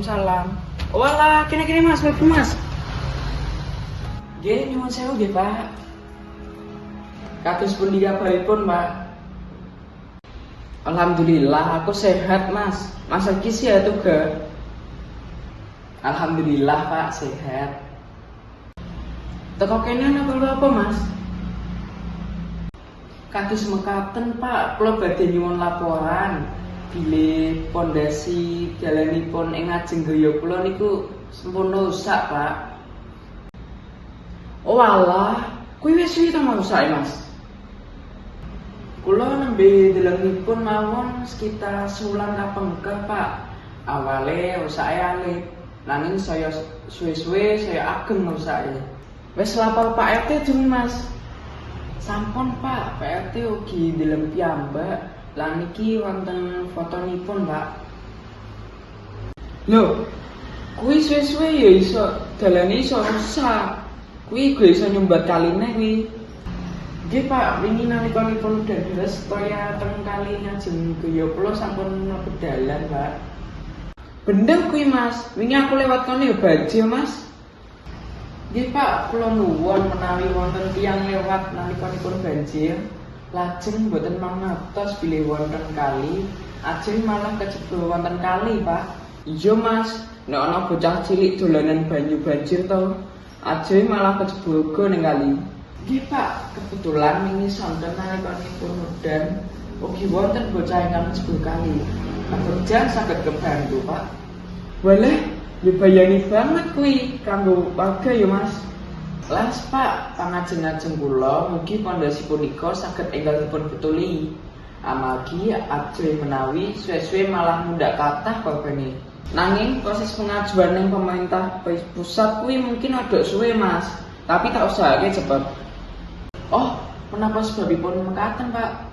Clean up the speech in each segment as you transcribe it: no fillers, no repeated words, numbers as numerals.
Waalaikumsalam. Walah, kene Mas, mlebu Mas. Nggih, nyuwun sewu nggih, Pak. Kados pundi kabaripun, Pak? Alhamdulillah, aku sehat, Mas. Mas iki sehat juga. Alhamdulillah, Pak, sehat. Teko kene ana perlu apa, Mas? Kados mekaten, Pak, kula badhe nyuwun laporan bilih pondasi dalanipun ing ngajeng griya kula niku sampun rusak, Pak. Oh alah, kuwi wis suwi to rusake, Mas? Kula nembe delengipun mawon sekitar sebulan kapengker, Pak. Awale rusake alit, nanging saya suwe-suwe saya ageng rusake. Wis lapor Pak RT durung, Mas? Sampun, Pak. Pak RT ugi ndeleng piyambak. Lah niki wonten fotonipun, Pak. Lho, kuwi suwe-suwe ya iso dalane iso rusak. Kuwi go iso nyumbat kaline kuwi. Nggih, Pak, wingi nalikanipun dados toya teng kali ngajeng griya kula sampun mlebu dalan, Pak. Bener kuwi, Mas. Wingi aku lewat kene ya banjir, Mas. Nggih, Pak, kula nuwun menawi wonten tiyang lewat nalikanipun banjir, lajeng mboten mangertos bilih wonten kali, ajeng malah kejebul wonten kali, Pak. Iya, Mas. Nek ana bocah cilik dolanan banyu banjir to, ajeng malah kejebul uga ning kali. Nggih, Pak, kebetulan wingi sonten nalikanipun udan, ugi wonten bocah ingkang kejebul kali. Kebetulan saged kebantu, Pak. Boleh, dibayani banget kuwi kanggo warga ya, Mas. Las, Pak, pangajeng-ajeng kula mugi pondasi punika saged enggal dipun betuli. Amargi ajeng menawi suwe-suwe malah mundak kathah korbane. Nanging proses pengajuan ning pemerintah pusat kuwi mungkin agak suwe, Mas. Tapi tak usahake cepet. Oh, menapa sebabipun mekaten, Pak?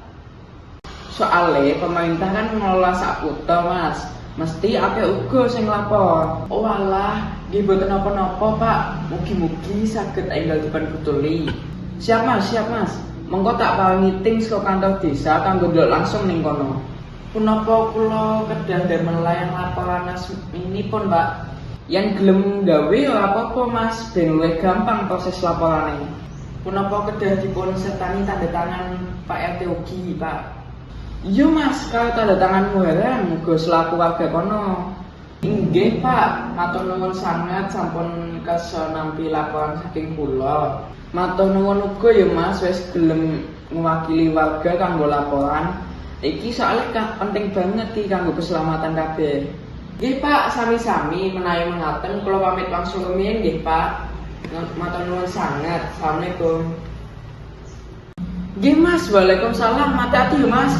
Soale pemerintah kan ngelola sak kutha, Mas. Mesti akeh uga sing lapor. Oh alah, nggih boten napa-napa, Pak. Mugi-mugi saged enggal dipun betuli. Siap, Mas, siap, Mas. Mengko tak paringi ting saka kantor desa kanggo ndelok langsung ning kono. Punapa kula kedah damel layang laporan asminipun, Pak? Yang gelem gawe ora apa-apa, Mas, ben luwih gampang proses laporane. Punapa kedah dipun sertani tanda tangan Pak RT ugi, Pak? Iya, Mas, kalau tanda tangan muharan muga selaku warga kono. Inggih, Pak, matur nuwun sangat sampun kersa nampi laporan saking kula. Matur nuwun uga ya, Mas, wis gelem mewakili warga kanggo laporan. Iki soalnya penting banget iki kanggo keselamatan kabeh. Nggih, Pak, sami-sami menawi mengaten kula pamit wangsul rumiyin nggih, Pak. Matur nuwun sangat. Assalamualaikum. Nggih, Mas, waalaikumsalam. Hati-hati ya, Mas.